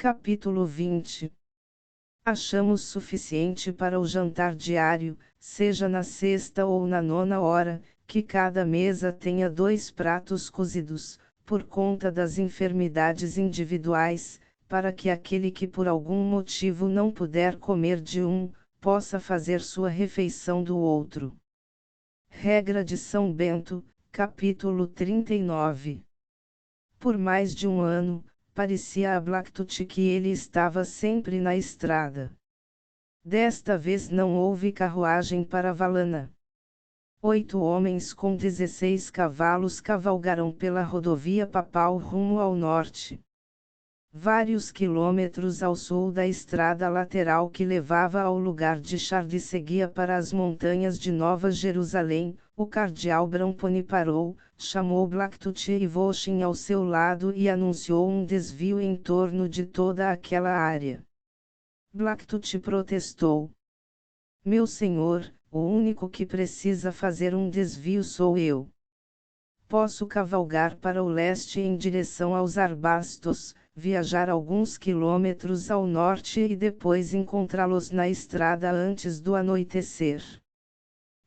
Capítulo 20. Achamos suficiente para o jantar diário, seja na sexta ou na nona hora, que cada mesa tenha 2 pratos cozidos, por conta das enfermidades individuais, para que aquele que por algum motivo não puder comer de um, possa fazer sua refeição do outro. Regra de São Bento, capítulo 39. Por mais de um ano, parecia a Blacktooth que ele estava sempre na estrada. Desta vez não houve carruagem para Valana. 8 homens com 16 cavalos cavalgaram pela rodovia papal rumo ao norte. Vários quilômetros ao sul da estrada lateral que levava ao lugar de Charde seguia para as montanhas de Nova Jerusalém, o cardeal Bramponi parou, chamou Blacktooth e Voschin ao seu lado e anunciou um desvio em torno de toda aquela área. Blacktooth protestou. Meu senhor, o único que precisa fazer um desvio sou eu. Posso cavalgar para o leste em direção aos arbastos, viajar alguns quilômetros ao norte e depois encontrá-los na estrada antes do anoitecer.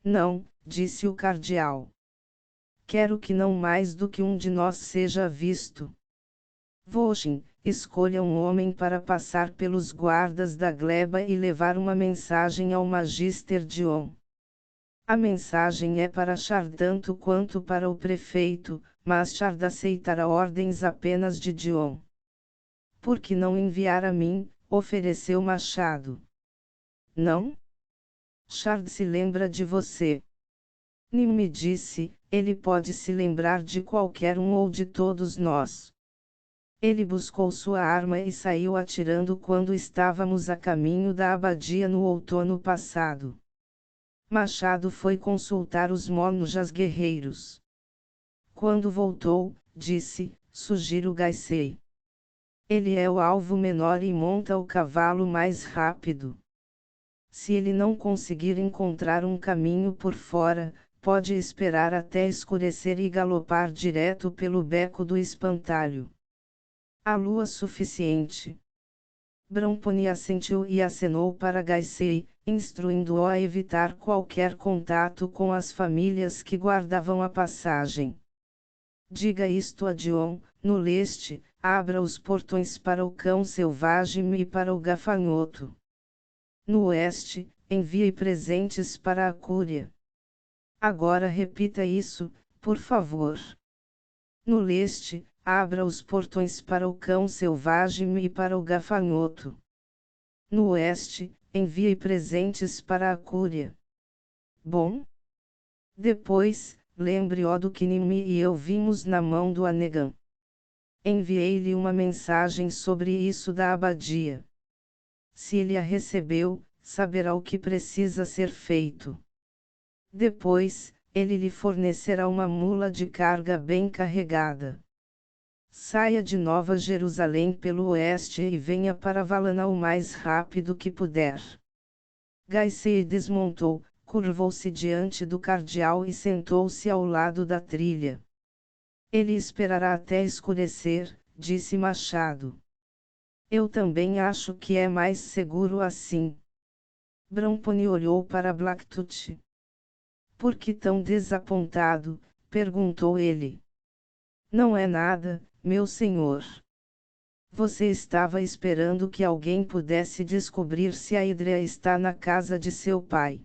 Não, disse o cardeal. Quero que não mais do que um de nós seja visto. Voschin, escolha um homem para passar pelos guardas da gleba e levar uma mensagem ao Magister Dion. A mensagem é para Chard tanto quanto para o prefeito, mas Chard aceitará ordens apenas de Dion. Por que não enviar a mim? Ofereceu Machado. Não? Chard se lembra de você. Nim me disse, ele pode se lembrar de qualquer um ou de todos nós. Ele buscou sua arma e saiu atirando quando estávamos a caminho da abadia no outono passado. Machado foi consultar os monjas guerreiros. Quando voltou, disse, sugiro Gaisei. Ele é o alvo menor e monta o cavalo mais rápido. Se ele não conseguir encontrar um caminho por fora, pode esperar até escurecer e galopar direto pelo beco do espantalho. Há lua suficiente. Bramponi assentiu e acenou para Gaisei, instruindo-o a evitar qualquer contato com as famílias que guardavam a passagem. Diga isto a Dion, no leste, abra os portões para o cão selvagem e para o gafanhoto. No oeste, envie presentes para a Cúria. Agora repita isso, por favor. No leste, abra os portões para o cão selvagem e para o gafanhoto. No oeste, envie presentes para a Cúria. Bom? Depois, lembre-o do que Nimi e eu vimos na mão do Anegan. Enviei-lhe uma mensagem sobre isso da abadia. Se ele a recebeu, saberá o que precisa ser feito. Depois, ele lhe fornecerá uma mula de carga bem carregada. Saia de Nova Jerusalém pelo oeste e venha para Valana o mais rápido que puder. Gaisei desmontou, curvou-se diante do cardeal e sentou-se ao lado da trilha. Ele esperará até escurecer, disse Machado. Eu também acho que é mais seguro assim. Bramponi olhou para Blacktooth. Por que tão desapontado? Perguntou ele. Não é nada, meu senhor. Você estava esperando que alguém pudesse descobrir se a Hidrea está na casa de seu pai.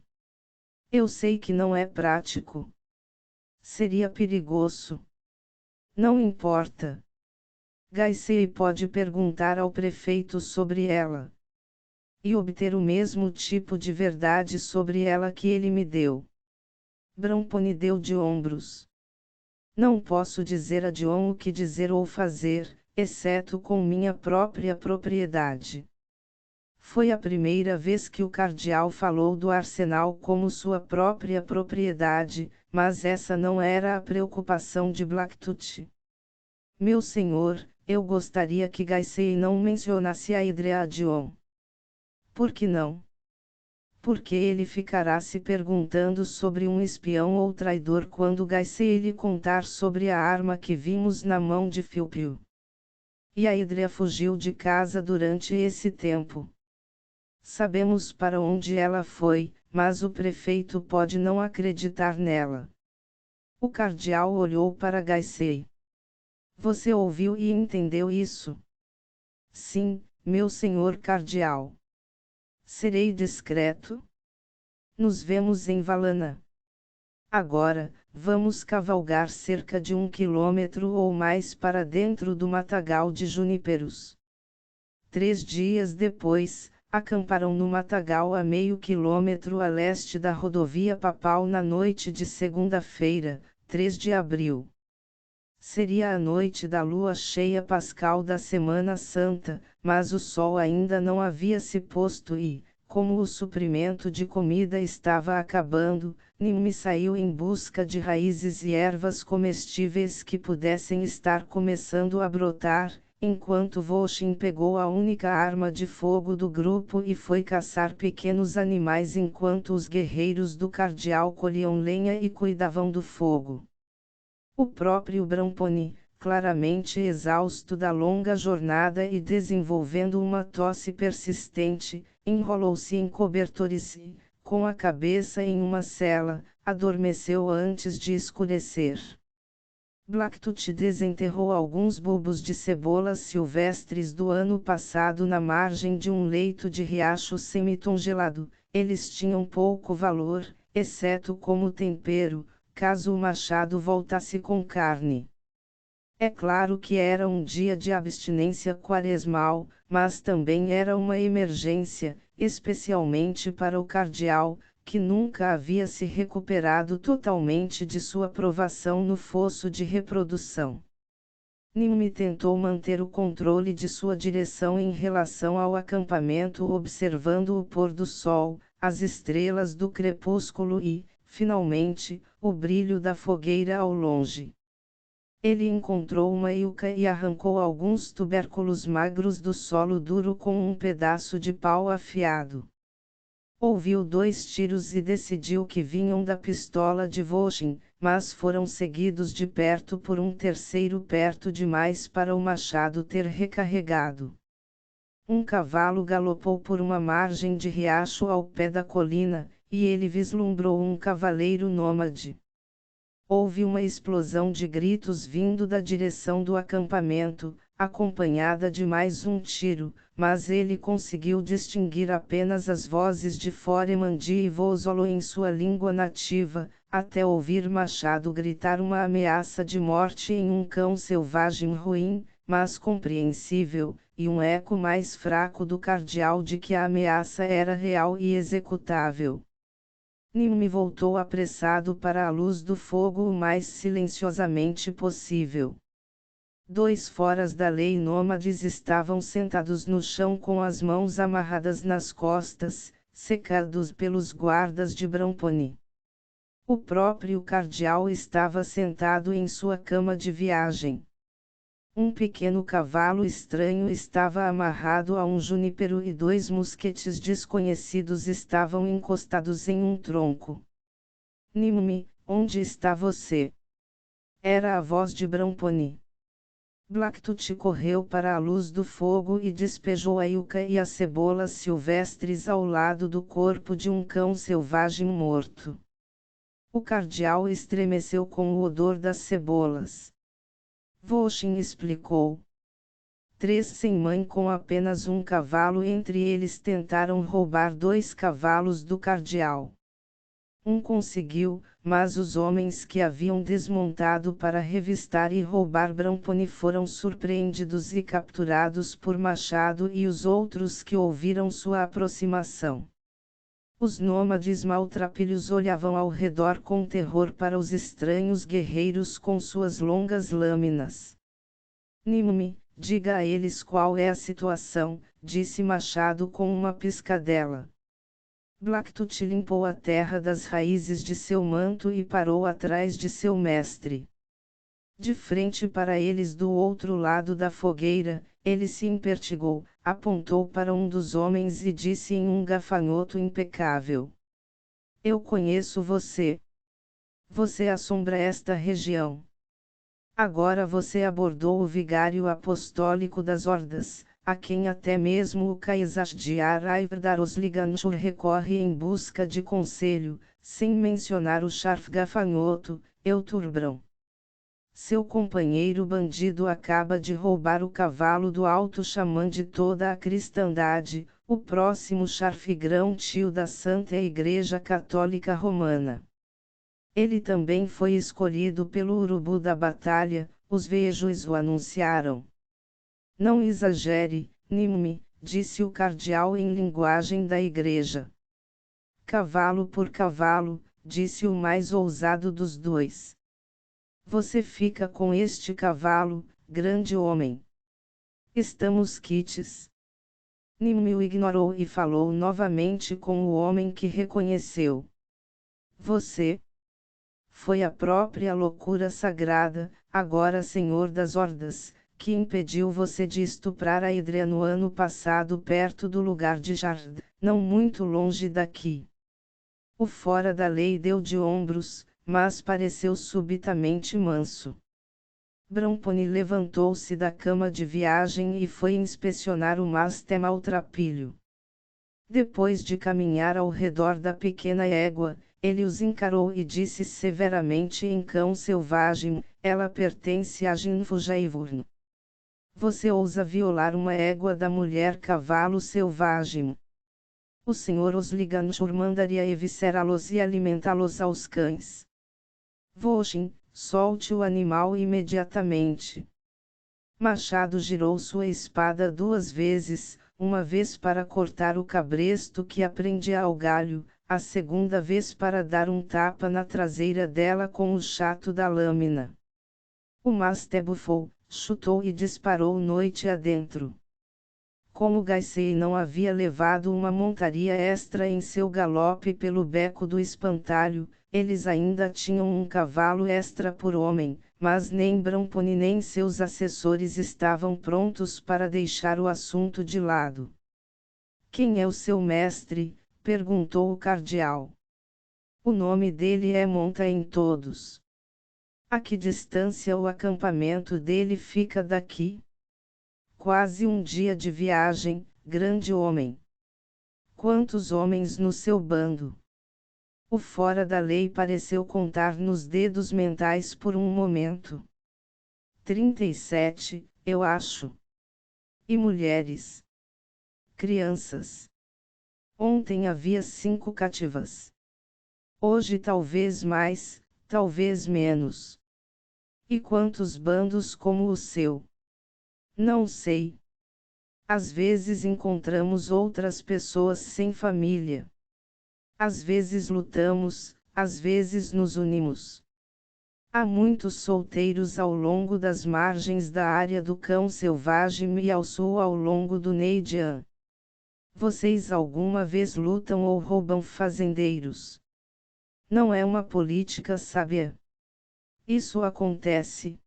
Eu sei que não é prático. Seria perigoso. Não importa. Gaisei pode perguntar ao prefeito sobre ela. E obter o mesmo tipo de verdade sobre ela que ele me deu. Bramponi deu de ombros. Não posso dizer a Dion o que dizer ou fazer, exceto com minha própria propriedade. Foi a primeira vez que o cardeal falou do arsenal como sua própria propriedade, mas essa não era a preocupação de Blacktooth. Meu senhor, eu gostaria que Gaisei não mencionasse a Hidrea a Dion. Por que não? Porque ele ficará se perguntando sobre um espião ou traidor quando Gaisei lhe contar sobre a arma que vimos na mão de Philpio. E a Hidria fugiu de casa durante esse tempo. Sabemos para onde ela foi, mas o prefeito pode não acreditar nela. O cardeal olhou para Gaisei. Você ouviu e entendeu isso? Sim, meu senhor cardeal. Serei discreto? Nos vemos em Valana. Agora, vamos cavalgar cerca de 1 quilômetro ou mais para dentro do matagal de juníperos. 3 dias depois, acamparam no matagal a meio quilômetro a leste da rodovia papal na noite de segunda-feira, 3 de abril. Seria a noite da lua cheia pascal da Semana Santa, mas o sol ainda não havia se posto e, como o suprimento de comida estava acabando, Nimmi saiu em busca de raízes e ervas comestíveis que pudessem estar começando a brotar, enquanto Voshin pegou a única arma de fogo do grupo e foi caçar pequenos animais enquanto os guerreiros do cardeal colhiam lenha e cuidavam do fogo. O próprio Bramponi, claramente exausto da longa jornada e desenvolvendo uma tosse persistente, enrolou-se em cobertores e, com a cabeça em uma cela, adormeceu antes de escurecer. Blacktooth desenterrou alguns bulbos de cebolas silvestres do ano passado na margem de um leito de riacho semicongelado. Eles tinham pouco valor, exceto como tempero, caso o machado voltasse com carne. É claro que era um dia de abstinência quaresmal, mas também era uma emergência, especialmente para o cardeal, que nunca havia se recuperado totalmente de sua provação no fosso de reprodução. Nimmi tentou manter o controle de sua direção em relação ao acampamento, observando o pôr do sol, as estrelas do crepúsculo e, finalmente, o brilho da fogueira ao longe. Ele encontrou uma iuca e arrancou alguns tubérculos magros do solo duro com um pedaço de pau afiado. Ouviu 2 tiros e decidiu que vinham da pistola de Voshin, mas foram seguidos de perto por um terceiro perto demais para o machado ter recarregado. Um cavalo galopou por uma margem de riacho ao pé da colina, e ele vislumbrou um cavaleiro nômade. Houve uma explosão de gritos vindo da direção do acampamento, acompanhada de mais um tiro, mas ele conseguiu distinguir apenas as vozes de Foremandi e Vozolo em sua língua nativa, até ouvir Machado gritar uma ameaça de morte em um cão selvagem ruim, mas compreensível, e um eco mais fraco do cardeal de que a ameaça era real e executável. Nimmi voltou apressado para a luz do fogo o mais silenciosamente possível. 2 foras da lei nômades estavam sentados no chão com as mãos amarradas nas costas, secados pelos guardas de Bramponi. O próprio cardeal estava sentado em sua cama de viagem. Um pequeno cavalo estranho estava amarrado a um junípero e 2 mosquetes desconhecidos estavam encostados em um tronco. Nimmi, onde está você? Era a voz de Bramponi. Blacktooth correu para a luz do fogo e despejou a iuca e as cebolas silvestres ao lado do corpo de um cão selvagem morto. O cardeal estremeceu com o odor das cebolas. Voshin explicou. 3 sem mãe com apenas um cavalo entre eles tentaram roubar 2 cavalos do cardeal. Um conseguiu, mas os homens que haviam desmontado para revistar e roubar Bramponi foram surpreendidos e capturados por Machado e os outros que ouviram sua aproximação. Os nômades maltrapilhos olhavam ao redor com terror para os estranhos guerreiros com suas longas lâminas. Nimmi, diga a eles qual é a situação, disse Machado com uma piscadela. Blacktooth limpou a terra das raízes de seu manto e parou atrás de seu mestre. De frente para eles do outro lado da fogueira, ele se impertigou, apontou para um dos homens e disse em um gafanhoto impecável: Eu conheço você. Você assombra esta região. Agora você abordou o vigário apostólico das hordas, a quem até mesmo o Kaysar Aivdar Osliganshur recorre em busca de conselho, sem mencionar o Sharf gafanhoto, Euturbrão. Seu companheiro bandido acaba de roubar o cavalo do alto xamã de toda a cristandade, o próximo Charfigrão tio da Santa Igreja Católica Romana. Ele também foi escolhido pelo urubu da batalha, os vejos o anunciaram. Não exagere, Nimmi, disse o cardeal em linguagem da igreja. Cavalo por cavalo, disse o mais ousado dos dois. Você fica com este cavalo, grande homem. Estamos quites. Nimmi o ignorou e falou novamente com o homem que reconheceu. Você? Foi a própria loucura sagrada, agora senhor das hordas, que impediu você de estuprar a Idria no ano passado perto do lugar de Jard, não muito longe daqui. O fora da lei deu de ombros, mas pareceu subitamente manso. Bramponi levantou-se da cama de viagem e foi inspecionar o mástil maltrapilho. Depois de caminhar ao redor da pequena égua, ele os encarou e disse severamente em cão selvagem, ela pertence a Jinfujaivurno. Você ousa violar uma égua da mulher cavalo selvagem. O senhor Osliganshur mandaria eviscerá-los e alimentá-los aos cães. Voshin, solte o animal imediatamente. Machado girou sua espada 2 vezes, uma vez para cortar o cabresto que aprendia ao galho, a segunda vez para dar um tapa na traseira dela com o chato da lâmina. O masté bufou, chutou e disparou noite adentro. Como Gaisei não havia levado uma montaria extra em seu galope pelo beco do espantalho, eles ainda tinham um cavalo extra por homem, mas nem Bramponi nem seus assessores estavam prontos para deixar o assunto de lado. Quem é o seu mestre? Perguntou o cardeal. O nome dele é Monta em Todos. A que distância o acampamento dele fica daqui? Quase um dia de viagem, grande homem. Quantos homens no seu bando? O fora da lei pareceu contar nos dedos mentais por um momento. 37, eu acho. E mulheres? Crianças. Ontem havia 5 cativas. Hoje talvez mais, talvez menos. E quantos bandos como o seu? Não sei. Às vezes encontramos outras pessoas sem família. Às vezes lutamos, às vezes nos unimos. Há muitos solteiros ao longo das margens da área do Cão Selvagem e ao sul ao longo do Neidian. Vocês alguma vez lutam ou roubam fazendeiros? Não é uma política sábia. Isso acontece.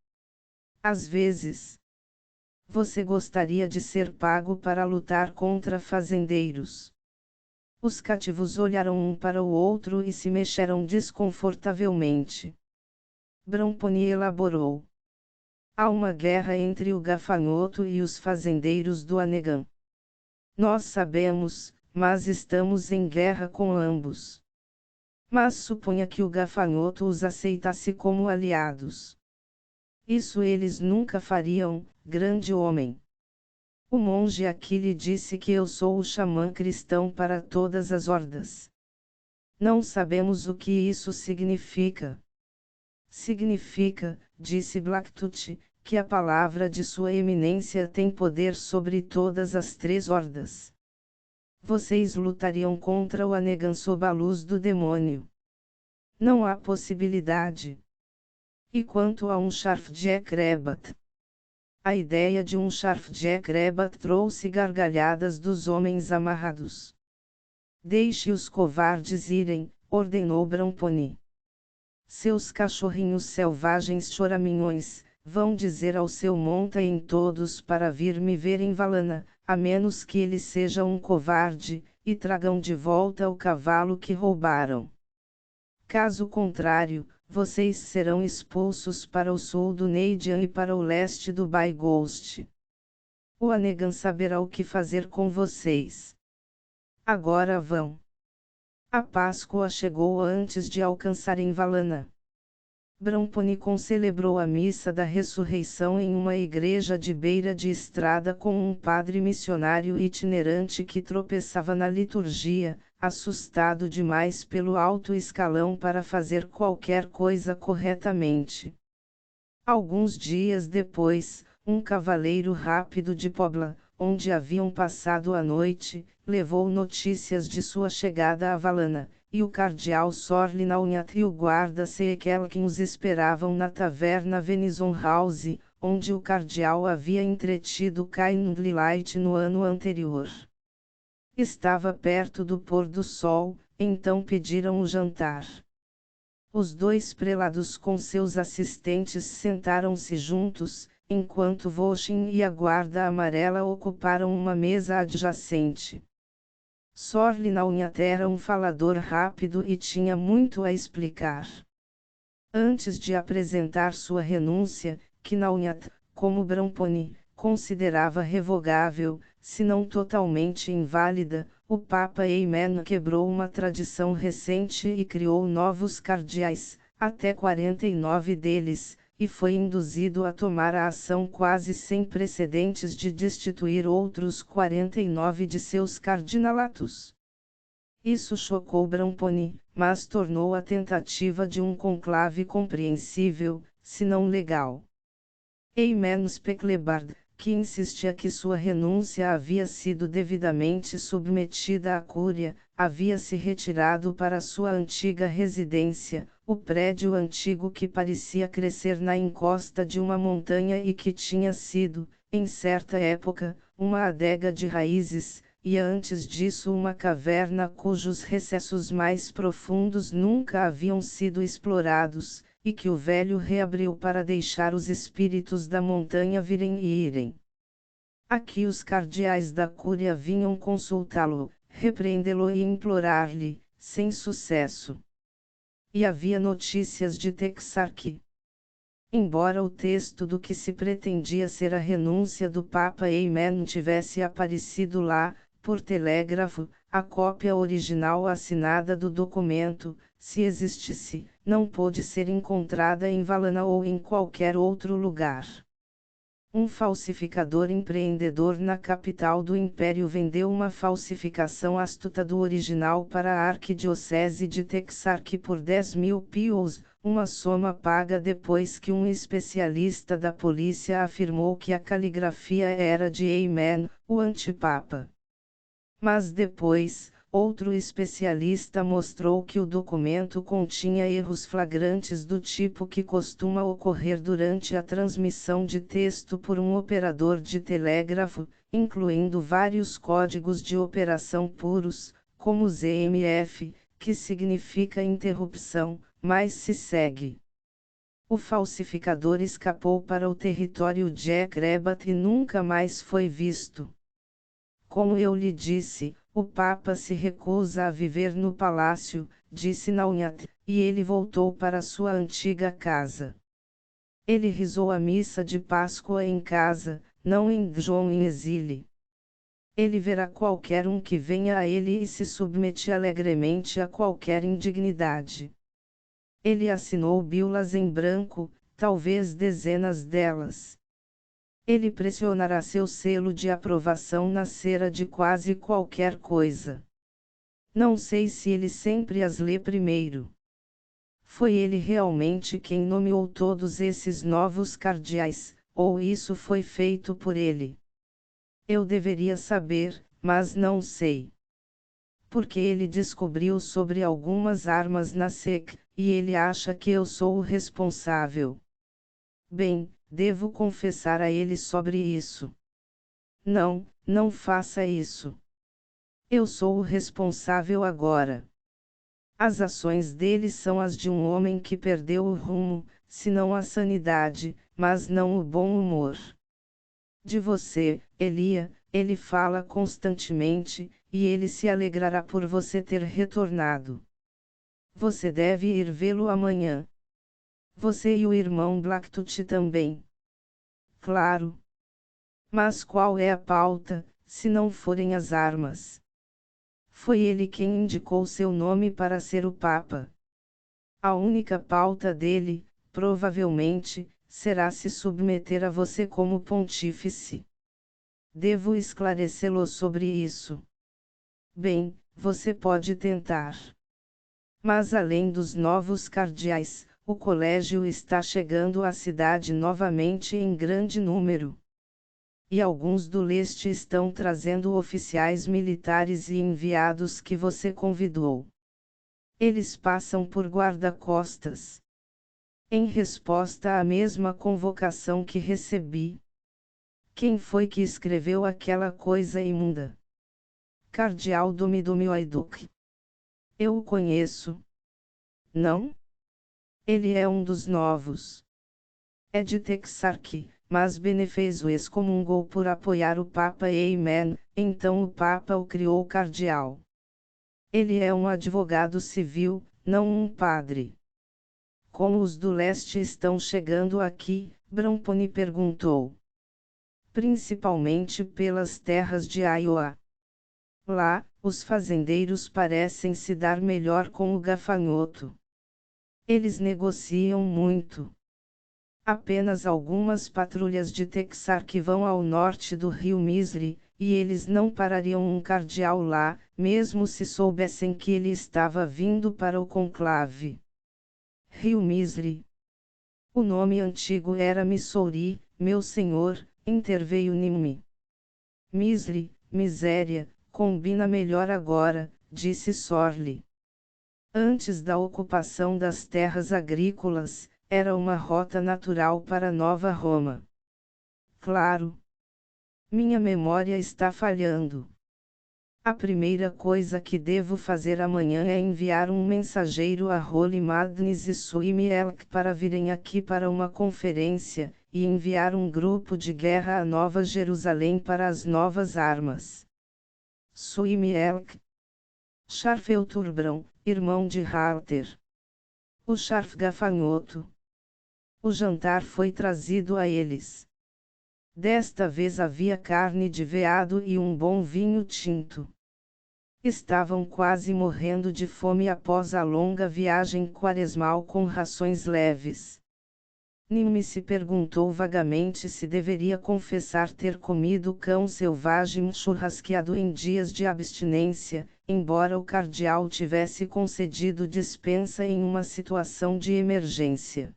Às vezes. Você gostaria de ser pago para lutar contra fazendeiros? Os cativos olharam um para o outro e se mexeram desconfortavelmente. Bramponi elaborou. Há uma guerra entre o gafanhoto e os fazendeiros do Anegan. Nós sabemos, mas estamos em guerra com ambos. Mas suponha que o gafanhoto os aceitasse como aliados. Isso eles nunca fariam, grande homem. O monge aqui lhe disse que eu sou o xamã cristão para todas as hordas. Não sabemos o que isso significa. Significa, disse Blacktooth, que a palavra de sua eminência tem poder sobre todas as 3 hordas. Vocês lutariam contra o Anegan sob a luz do demônio. Não há possibilidade. E quanto a um Sharfjack-Rebat? A ideia de um Sharfjack-Rebat trouxe gargalhadas dos homens amarrados. Deixe os covardes irem, ordenou Bramponi. Seus cachorrinhos selvagens choraminhões, vão dizer ao seu monta em todos para vir me ver em Valana, a menos que ele seja um covarde, e tragam de volta o cavalo que roubaram. Caso contrário, Vocês serão expulsos para o sul do Neidian e para o leste do Byghost. O Anegan saberá o que fazer com vocês. Agora vão. A Páscoa chegou antes de alcançarem Valana. Bramponicon celebrou a missa da ressurreição em uma igreja de beira de estrada com um padre missionário itinerante que tropeçava na liturgia, assustado demais pelo alto escalão para fazer qualquer coisa corretamente. Alguns dias depois, um cavaleiro rápido de Pobla, onde haviam passado a noite, levou notícias de sua chegada a Valana, e o cardeal Sorlinaunhat e o guarda Seekelkin os esperavam na taverna Venison House, onde o cardeal havia entretido Cainlilight no ano anterior. Estava perto do pôr do sol, então pediram o jantar. Os dois prelados com seus assistentes sentaram-se juntos, enquanto Voshin e a guarda amarela ocuparam uma mesa adjacente. Sorlinaunhat era um falador rápido e tinha muito a explicar. Antes de apresentar sua renúncia, que Naunhat, como Bramponi, considerava revogável, se não totalmente inválida, o Papa Eamon quebrou uma tradição recente e criou novos cardeais, até 49 deles, e foi induzido a tomar a ação quase sem precedentes de destituir outros 49 de seus cardinalatos. Isso chocou Bramponi, mas tornou a tentativa de um conclave compreensível, se não legal. Eamon Speklebard, que insistia que sua renúncia havia sido devidamente submetida à cúria, havia se retirado para sua antiga residência, o prédio antigo que parecia crescer na encosta de uma montanha e que tinha sido, em certa época, uma adega de raízes, e antes disso uma caverna cujos recessos mais profundos nunca haviam sido explorados, e que o velho reabriu para deixar os espíritos da montanha virem e irem. Aqui os cardeais da cúria vinham consultá-lo, repreendê-lo e implorar-lhe, sem sucesso. E havia notícias de Texarkee. Embora o texto do que se pretendia ser a renúncia do Papa Eamon tivesse aparecido lá, por telégrafo, a cópia original assinada do documento, se existisse, não pôde ser encontrada em Valana ou em qualquer outro lugar. Um falsificador empreendedor na capital do Império vendeu uma falsificação astuta do original para a Arquidiocese de Texarkee por 10.000 pews, uma soma paga depois que um especialista da polícia afirmou que a caligrafia era de Eamon, o antipapa. Mas depois, outro especialista mostrou que o documento continha erros flagrantes do tipo que costuma ocorrer durante a transmissão de texto por um operador de telégrafo, incluindo vários códigos de operação puros, como ZMF, que significa interrupção, mas se segue. O falsificador escapou para o território Jack Rabbit e nunca mais foi visto. Como eu lhe disse, o Papa se recusa a viver no palácio, disse Naunhat, e ele voltou para sua antiga casa. Ele rezou a missa de Páscoa em casa, não em Gjon em exílio. Ele verá qualquer um que venha a ele e se submete alegremente a qualquer indignidade. Ele assinou bíbulas em branco, talvez dezenas delas. Ele pressionará seu selo de aprovação na cera de quase qualquer coisa. Não sei se ele sempre as lê primeiro. Foi ele realmente quem nomeou todos esses novos cardeais, ou isso foi feito por ele? Eu deveria saber, mas não sei. Porque ele descobriu sobre algumas armas na SEC, e ele acha que eu sou o responsável. Bem, devo confessar a ele sobre isso. Não, não faça isso. Eu sou o responsável agora. As ações dele são as de um homem que perdeu o rumo, se não a sanidade, mas não o bom humor. De você, Elia, ele fala constantemente, e ele se alegrará por você ter retornado. Você deve ir vê-lo amanhã. Você e o irmão Blacktooth também. Claro. Mas qual é a pauta, se não forem as armas? Foi ele quem indicou seu nome para ser o Papa. A única pauta dele, provavelmente, será se submeter a você como pontífice. Devo esclarecê-lo sobre isso. Bem, você pode tentar. Mas além dos novos cardeais, o colégio está chegando à cidade novamente em grande número. E alguns do leste estão trazendo oficiais militares e enviados que você convidou. Eles passam por guarda-costas. Em resposta à mesma convocação que recebi. Quem foi que escreveu aquela coisa imunda? Cardeal Domidumioiduc. Eu o conheço. Não? Ele é um dos novos. É de Texarkee, mas Benefizo excomungou por apoiar o Papa Amen, então o Papa o criou cardeal. Ele é um advogado civil, não um padre. Como os do leste estão chegando aqui? Bramponi perguntou. Principalmente pelas terras de Iowa. Lá, os fazendeiros parecem se dar melhor com o gafanhoto. Eles negociam muito. Apenas algumas patrulhas de Texarkee vão ao norte do rio Missouri, e eles não parariam um cardeal lá, mesmo se soubessem que ele estava vindo para o conclave. Rio Missouri. O nome antigo era Missouri, meu senhor, interveio Nimmi. Missouri, miséria, combina melhor agora, disse Sorley. Antes da ocupação das terras agrícolas, era uma rota natural para Nova Roma. Claro. Minha memória está falhando. A primeira coisa que devo fazer amanhã é enviar um mensageiro a Holy Madness e Suimielk para virem aqui para uma conferência, e enviar um grupo de guerra a Nova Jerusalém para as novas armas. Suimielk. Scharfeuturbrão, irmão de Halter. O Scharf gafanhoto. O jantar foi trazido a eles. Desta vez havia carne de veado e um bom vinho tinto. Estavam quase morrendo de fome após a longa viagem quaresmal com rações leves. Nimmi se perguntou vagamente se deveria confessar ter comido cão selvagem churrasqueado em dias de abstinência, embora o cardeal tivesse concedido dispensa em uma situação de emergência.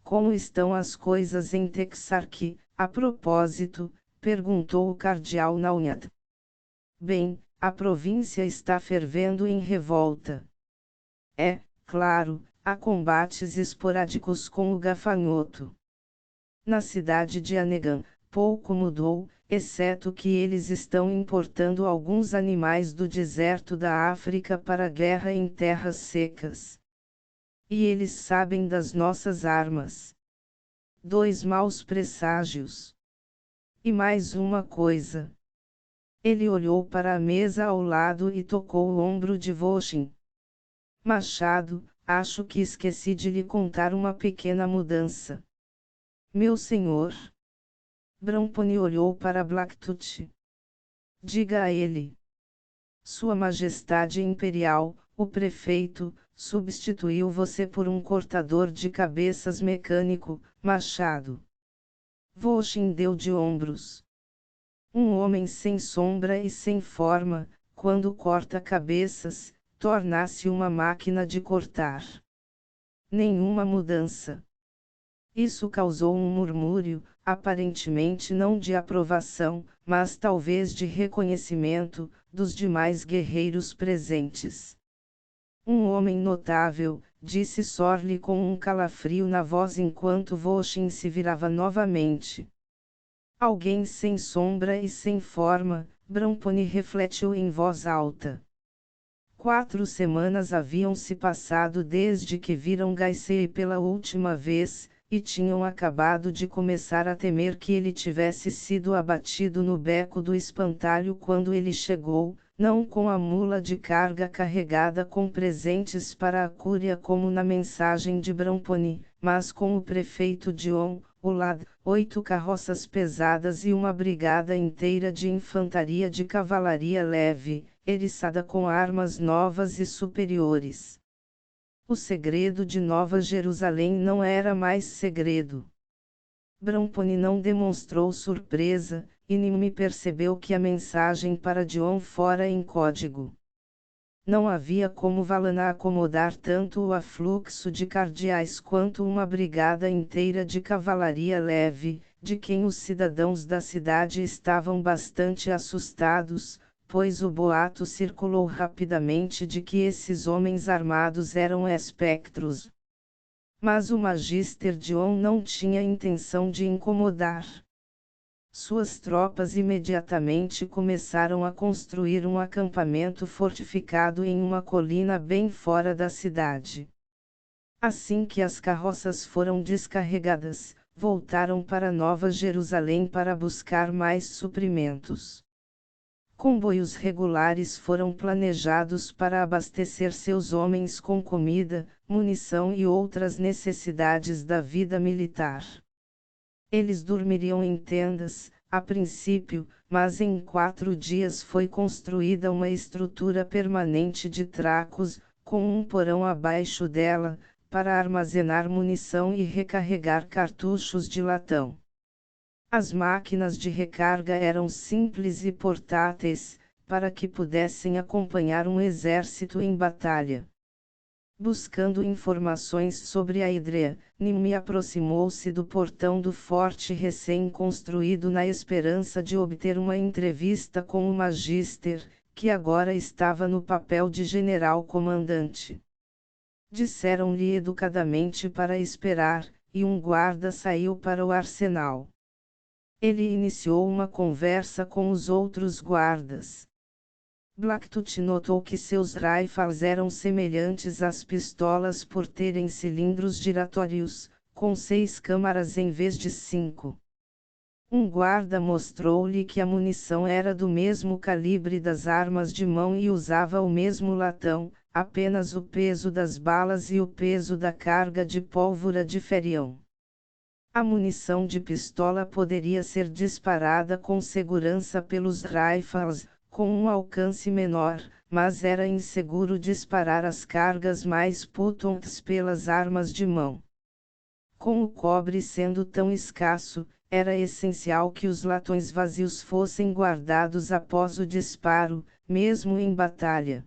Como estão as coisas em Texarkee, a propósito? Perguntou o cardeal Naunhat. Bem, a província está fervendo em revolta. É, claro, há combates esporádicos com o gafanhoto. Na cidade de Anegan, pouco mudou, exceto que eles estão importando alguns animais do deserto da África para a guerra em terras secas. E eles sabem das nossas armas. 2 maus presságios. E mais uma coisa. Ele olhou para a mesa ao lado e tocou o ombro de Voshin. Machado, acho que esqueci de lhe contar uma pequena mudança. Meu senhor. Bramponi olhou para Blacktooth. Diga a ele. Sua Majestade Imperial, o prefeito, substituiu você por um cortador de cabeças mecânico, Machado. Voshin deu de ombros. Um homem sem sombra e sem forma, quando corta cabeças, torna-se uma máquina de cortar. Nenhuma mudança. Isso causou um murmúrio, aparentemente não de aprovação, mas talvez de reconhecimento, dos demais guerreiros presentes. Um homem notável, disse Sorley com um calafrio na voz enquanto Voshin se virava novamente. Alguém sem sombra e sem forma, Bramponi refletiu em voz alta. 4 semanas haviam se passado desde que viram Gaisei pela última vez, e tinham acabado de começar a temer que ele tivesse sido abatido no beco do espantalho quando ele chegou, não com a mula de carga carregada com presentes para a cúria como na mensagem de Bramponi, mas com o prefeito Dion, o lado, 8 carroças pesadas e uma brigada inteira de infantaria de cavalaria leve, eriçada com armas novas e superiores. O segredo de Nova Jerusalém não era mais segredo. Bramponi não demonstrou surpresa, e Nimmi percebeu que a mensagem para Dion fora em código. Não havia como Valana acomodar tanto o afluxo de cardeais quanto uma brigada inteira de cavalaria leve, de quem os cidadãos da cidade estavam bastante assustados, pois o boato circulou rapidamente de que esses homens armados eram espectros. Mas o Magister Dion não tinha intenção de incomodar. Suas tropas imediatamente começaram a construir um acampamento fortificado em uma colina bem fora da cidade. Assim que as carroças foram descarregadas, voltaram para Nova Jerusalém para buscar mais suprimentos. Comboios regulares foram planejados para abastecer seus homens com comida, munição e outras necessidades da vida militar. Eles dormiriam em tendas, a princípio, mas em 4 dias foi construída uma estrutura permanente de tracos, com um porão abaixo dela, para armazenar munição e recarregar cartuchos de latão. As máquinas de recarga eram simples e portáteis, para que pudessem acompanhar um exército em batalha. Buscando informações sobre a Idrea, Nimmi aproximou-se do portão do forte recém-construído na esperança de obter uma entrevista com o Magister, que agora estava no papel de general-comandante. Disseram-lhe educadamente para esperar, e um guarda saiu para o arsenal. Ele iniciou uma conversa com os outros guardas. Blacktooth notou que seus rifles eram semelhantes às pistolas por terem cilindros giratórios, com 6 câmaras em vez de 5. Um guarda mostrou-lhe que a munição era do mesmo calibre das armas de mão e usava o mesmo latão, apenas o peso das balas e o peso da carga de pólvora diferiam. A munição de pistola poderia ser disparada com segurança pelos rifles, com um alcance menor, mas era inseguro disparar as cargas mais potentes pelas armas de mão. Com o cobre sendo tão escasso, era essencial que os latões vazios fossem guardados após o disparo, mesmo em batalha.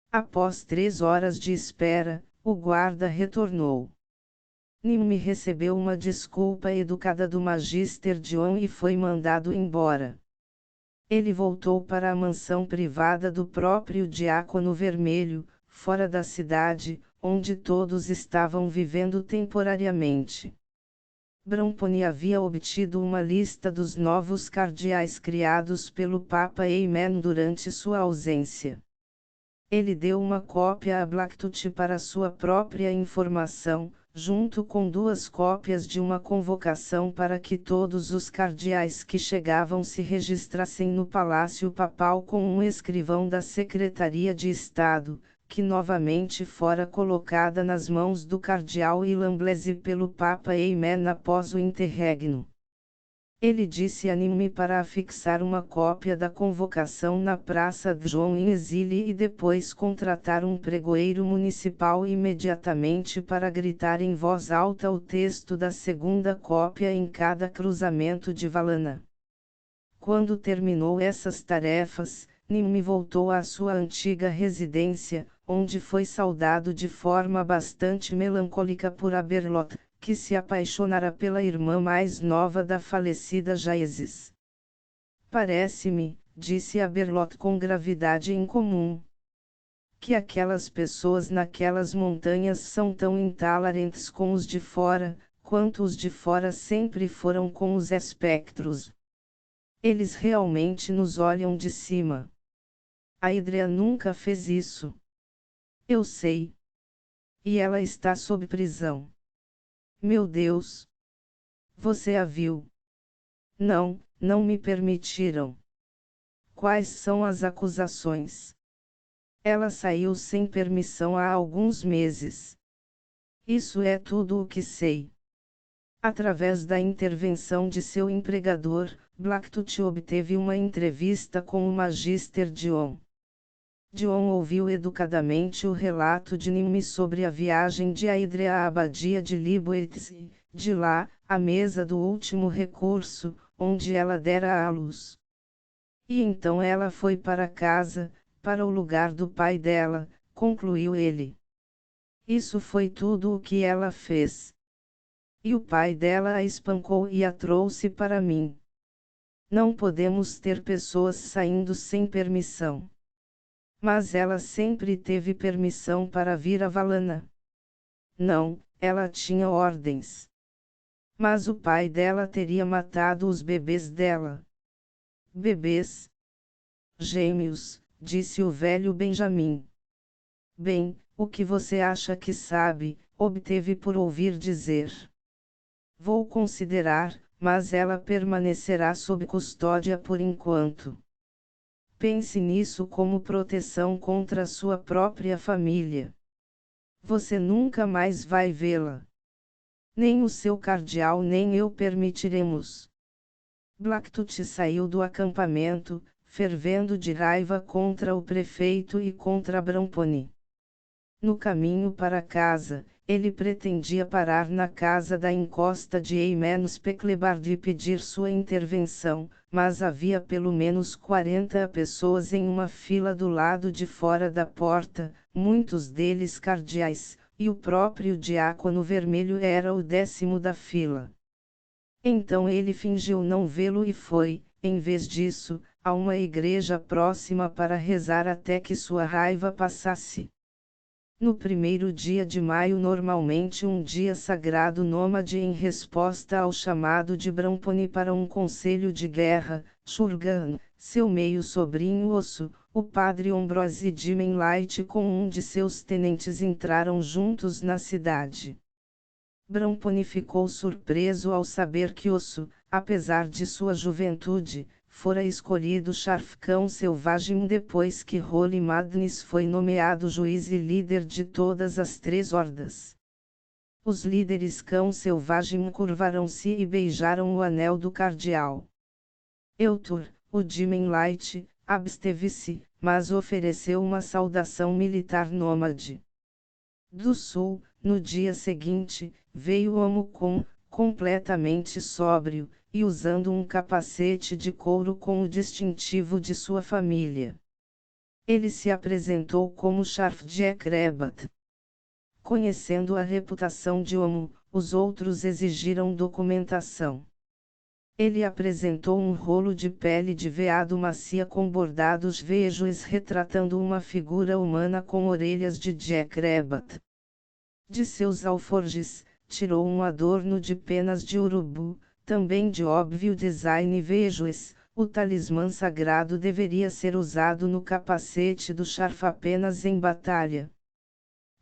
Após 3 horas de espera, o guarda retornou. Nimmi recebeu uma desculpa educada do Magister Dion e foi mandado embora. Ele voltou para a mansão privada do próprio Diácono Vermelho, fora da cidade, onde todos estavam vivendo temporariamente. Bramponi havia obtido uma lista dos novos cardeais criados pelo Papa Eymene durante sua ausência. Ele deu uma cópia a Blacktooth para sua própria informação, junto com 2 cópias de uma convocação para que todos os cardeais que chegavam se registrassem no Palácio Papal com um escrivão da Secretaria de Estado, que novamente fora colocada nas mãos do cardeal Ilan Blesi pelo Papa Eymene após o interregno. Ele disse a Nimmi para afixar uma cópia da convocação na Praça de João em Exílio e depois contratar um pregoeiro municipal imediatamente para gritar em voz alta o texto da segunda cópia em cada cruzamento de Valana. Quando terminou essas tarefas, Nimmi voltou à sua antiga residência, onde foi saudado de forma bastante melancólica por Aberloth, que se apaixonara pela irmã mais nova da falecida Jaezes. Parece-me, disse Aberloth com gravidade incomum, que aquelas pessoas naquelas montanhas são tão intolerantes com os de fora, quanto os de fora sempre foram com os espectros. Eles realmente nos olham de cima. A Idrea nunca fez isso. Eu sei. E ela está sob prisão. Meu Deus! Você a viu? Não, não me permitiram. Quais são as acusações? Ela saiu sem permissão há alguns meses. Isso é tudo o que sei. Através da intervenção de seu empregador, Blacktooth obteve uma entrevista com o Magister Dion. Dion ouviu educadamente o relato de Nimue sobre a viagem de Aidre à abadia de Liboetis e, de lá, à mesa do último recurso, onde ela dera à luz. E então ela foi para casa, para o lugar do pai dela, concluiu ele. Isso foi tudo o que ela fez. E o pai dela a espancou e a trouxe para mim. Não podemos ter pessoas saindo sem permissão. Mas ela sempre teve permissão para vir a Valana. Não, ela tinha ordens. Mas o pai dela teria matado os bebês dela. Bebês? Gêmeos, disse o velho Benjamin. Bem, o que você acha que sabe, obteve por ouvir dizer. Vou considerar, mas ela permanecerá sob custódia por enquanto. Pense nisso como proteção contra sua própria família. Você nunca mais vai vê-la. Nem o seu cardeal nem eu permitiremos. Blacktooth saiu do acampamento, fervendo de raiva contra o prefeito e contra Bramponi. No caminho para casa, ele pretendia parar na casa da encosta de Eyman Specklebard e pedir sua intervenção, mas havia pelo menos 40 pessoas em uma fila do lado de fora da porta, muitos deles cardeais, e o próprio diácono vermelho era o 10º da fila. Então ele fingiu não vê-lo e foi, em vez disso, a uma igreja próxima para rezar até que sua raiva passasse. No primeiro dia de maio, normalmente um dia sagrado nômade em resposta ao chamado de Bramponi para um conselho de guerra, Shurgan, seu meio-sobrinho Osso, o padre Ambrose Dimenlight com um de seus tenentes entraram juntos na cidade. Bramponi ficou surpreso ao saber que Osso, apesar de sua juventude, fora escolhido Charfcão Selvagem depois que Holy Madness foi nomeado juiz e líder de todas as 3 hordas. Os líderes Cão Selvagem curvaram-se e beijaram o anel do cardeal. Eutur, o Dimenlight, absteve-se, mas ofereceu uma saudação militar nômade. Do sul, no dia seguinte, veio Amukon, completamente sóbrio, e usando um capacete de couro com o distintivo de sua família. Ele se apresentou como Sharf Jack Rabbit. Conhecendo a reputação de Omu, os outros exigiram documentação. Ele apresentou um rolo de pele de veado macia com bordados vejos retratando uma figura humana com orelhas de Jack Rabbit. De seus alforjes, tirou um adorno de penas de urubu, também de óbvio design vejos. O talismã sagrado deveria ser usado no capacete do Sharf apenas em batalha.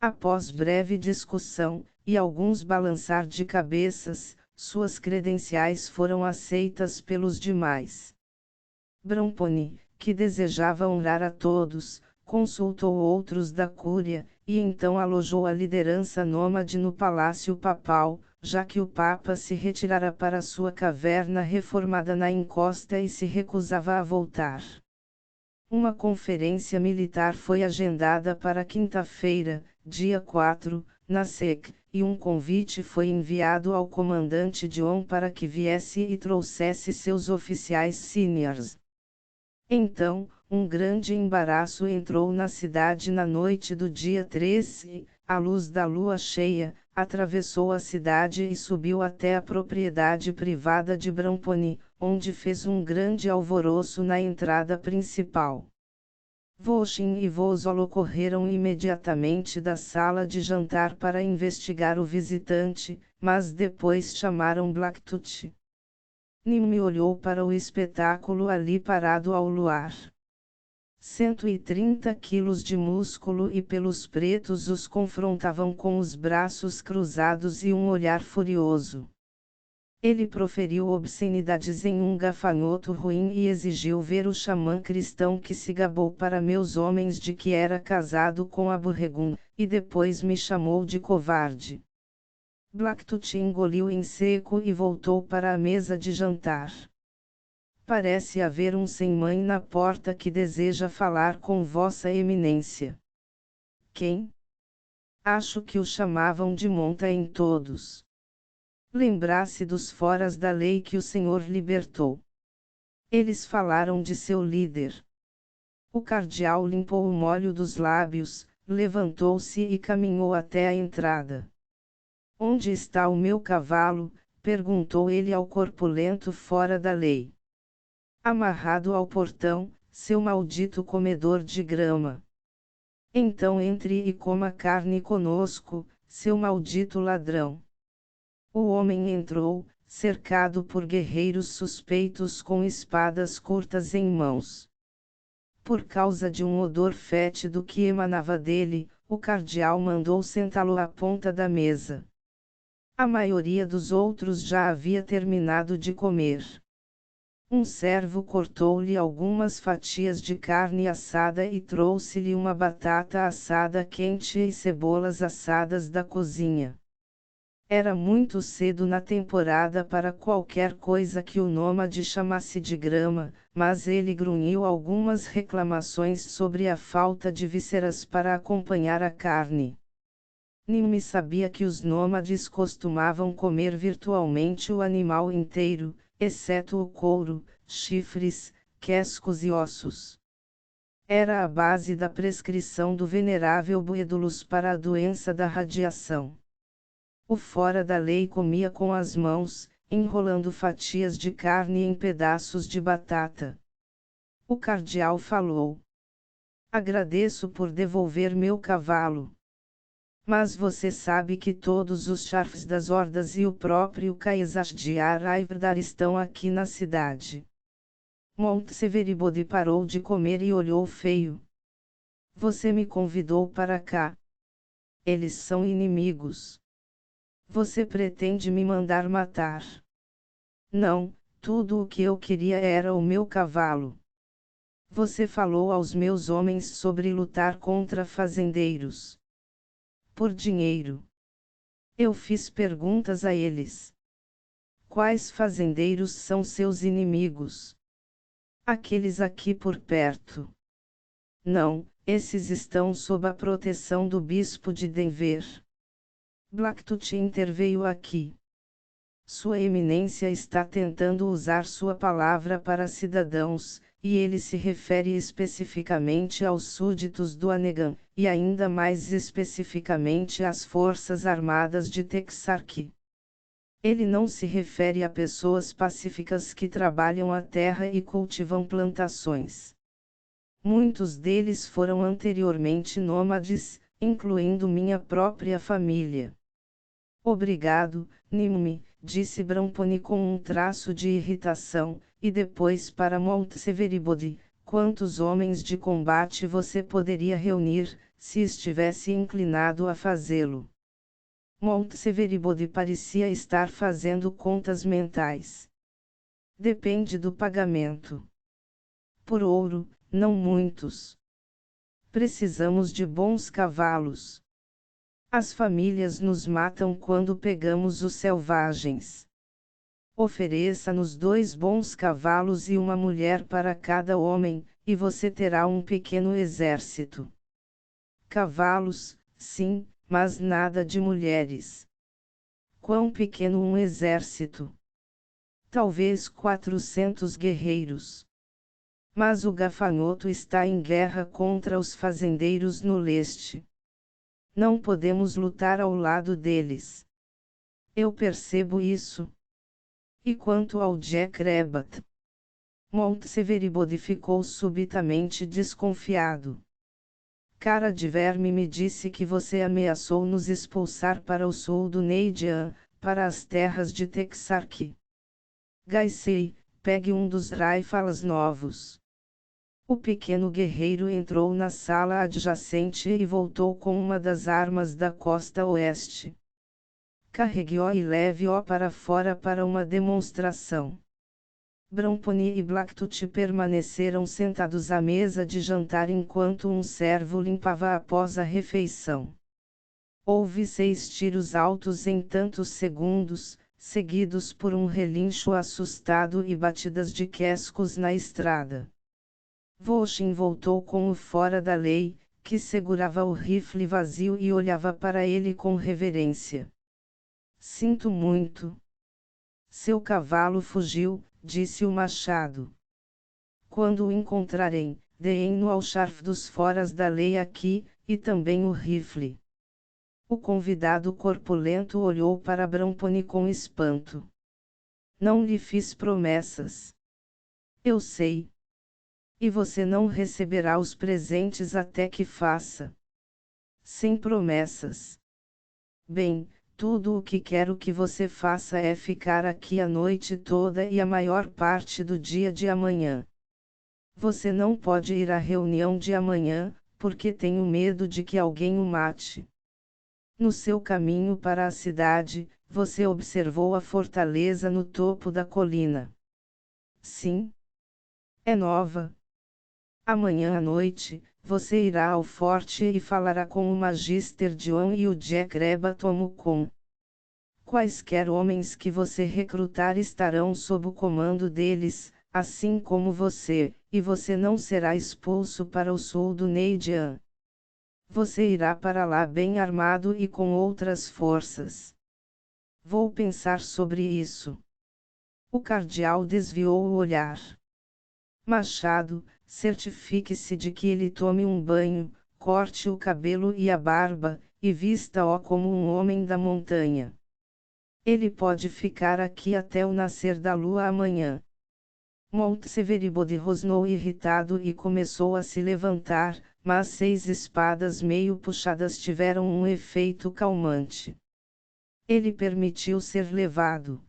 Após breve discussão, e alguns balançar de cabeças, suas credenciais foram aceitas pelos demais. Bramponi, que desejava honrar a todos, consultou outros da Cúria, e então alojou a liderança nômade no Palácio Papal, já que o Papa se retirara para sua caverna reformada na encosta e se recusava a voltar. Uma conferência militar foi agendada para quinta-feira, dia 4, na SEC, e um convite foi enviado ao comandante Dion para que viesse e trouxesse seus oficiais seniors. Então, um grande embaraço entrou na cidade na noite do dia 13 e, à luz da lua cheia, atravessou a cidade e subiu até a propriedade privada de Bramponi, onde fez um grande alvoroço na entrada principal. Volshin e Vozolo correram imediatamente da sala de jantar para investigar o visitante, mas depois chamaram Blacktooth. Nimue olhou para o espetáculo ali parado ao luar. 130 quilos de músculo e pelos pretos os confrontavam com os braços cruzados e um olhar furioso. Ele proferiu obscenidades em um gafanhoto ruim e exigiu ver o xamã cristão que se gabou para meus homens de que era casado com Abu Regum, e depois me chamou de covarde. Blacktooth engoliu em seco e voltou para a mesa de jantar. Parece haver um sem-mãe na porta que deseja falar com Vossa Eminência. Quem? Acho que o chamavam de monta em todos. Lembrasse dos foras da lei que o Senhor libertou. Eles falaram de seu líder. O cardeal limpou o molho dos lábios, levantou-se e caminhou até a entrada. Onde está o meu cavalo? Perguntou ele ao corpulento fora da lei. Amarrado ao portão, seu maldito comedor de grama. Então entre e coma carne conosco, seu maldito ladrão. O homem entrou, cercado por guerreiros suspeitos com espadas curtas em mãos. Por causa de um odor fétido que emanava dele, o cardeal mandou sentá-lo à ponta da mesa. A maioria dos outros já havia terminado de comer. Um servo cortou-lhe algumas fatias de carne assada e trouxe-lhe uma batata assada quente e cebolas assadas da cozinha. Era muito cedo na temporada para qualquer coisa que o nômade chamasse de grama, mas ele grunhiu algumas reclamações sobre a falta de vísceras para acompanhar a carne. Nimue sabia que os nômades costumavam comer virtualmente o animal inteiro, exceto o couro, chifres, cascos e ossos. Era a base da prescrição do venerável Buedulus para a doença da radiação. O fora da lei comia com as mãos, enrolando fatias de carne em pedaços de batata. O cardeal falou. Agradeço por devolver meu cavalo. Mas você sabe que todos os chefes das hordas e o próprio Caesar de Araivdar estão aqui na cidade. Montseveribode parou de comer e olhou feio. Você me convidou para cá. Eles são inimigos. Você pretende me mandar matar? Não, tudo o que eu queria era o meu cavalo. Você falou aos meus homens sobre lutar contra fazendeiros. Por dinheiro. Eu fiz perguntas a eles. Quais fazendeiros são seus inimigos? Aqueles aqui por perto. Não, esses estão sob a proteção do bispo de Denver. Blacktooth interveio aqui. Sua Eminência está tentando usar sua palavra para cidadãos, e ele se refere especificamente aos súditos do Anegan, e ainda mais especificamente às Forças Armadas de Texarkee. Ele não se refere a pessoas pacíficas que trabalham a terra e cultivam plantações. Muitos deles foram anteriormente nômades, incluindo minha própria família. Obrigado, Nimue, disse Bramponi com um traço de irritação, e depois para Montseveribode, quantos homens de combate você poderia reunir, se estivesse inclinado a fazê-lo? Montseveribode parecia estar fazendo contas mentais. Depende do pagamento. Por ouro, não muitos. Precisamos de bons cavalos. As famílias nos matam quando pegamos os selvagens. Ofereça-nos 2 bons cavalos e uma mulher para cada homem, e você terá um pequeno exército. Cavalos, sim, mas nada de mulheres. Quão pequeno um exército? Talvez 400 guerreiros. Mas o gafanhoto está em guerra contra os fazendeiros no leste. Não podemos lutar ao lado deles. Eu percebo isso. E quanto ao Jack Rabbit? Montseveribode ficou subitamente desconfiado. Cara de verme me disse que você ameaçou nos expulsar para o sul do Neidian, para as terras de Texarkee. Gaisei, pegue um dos rifles novos. O pequeno guerreiro entrou na sala adjacente e voltou com uma das armas da costa oeste. Carregue-o e leve-o para fora para uma demonstração. Bramponi e Blacktooth permaneceram sentados à mesa de jantar enquanto um servo limpava após a refeição. Houve 6 tiros altos em tantos segundos, seguidos por um relincho assustado e batidas de cascos na estrada. Volchin voltou com o fora da lei, que segurava o rifle vazio e olhava para ele com reverência. Sinto muito. Seu cavalo fugiu, disse o machado. Quando o encontrarem, deem-no ao charfe dos foras da lei aqui, e também o rifle. O convidado corpulento olhou para Bramponi com espanto. Não lhe fiz promessas. Eu sei. E você não receberá os presentes até que faça. Sem promessas. Bem, tudo o que quero que você faça é ficar aqui a noite toda e a maior parte do dia de amanhã. Você não pode ir à reunião de amanhã, porque tenho medo de que alguém o mate. No seu caminho para a cidade, você observou a fortaleza no topo da colina. Sim. É nova. Amanhã à noite, você irá ao forte e falará com o Magister John e o Jack Rebatomukon. Quaisquer homens que você recrutar estarão sob o comando deles, assim como você, e você não será expulso para o sul do Neidian. Você irá para lá bem armado e com outras forças. Vou pensar sobre isso. O cardeal desviou o olhar. Machado, certifique-se de que ele tome um banho, corte o cabelo e a barba, e vista-o como um homem da montanha. Ele pode ficar aqui até o nascer da lua amanhã. Montseveribode rosnou irritado e começou a se levantar, mas 6 espadas meio puxadas tiveram um efeito calmante. Ele permitiu ser levado.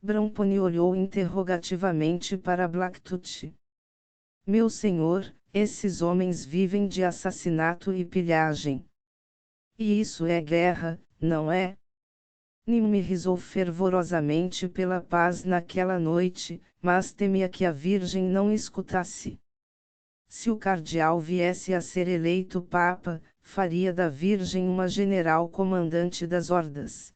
Bramponi olhou interrogativamente para Blacktooth. Meu senhor, esses homens vivem de assassinato e pilhagem. E isso é guerra, não é? Nimue rezou fervorosamente pela paz naquela noite, mas temia que a Virgem não escutasse. Se o cardeal viesse a ser eleito Papa, faria da Virgem uma general comandante das hordas.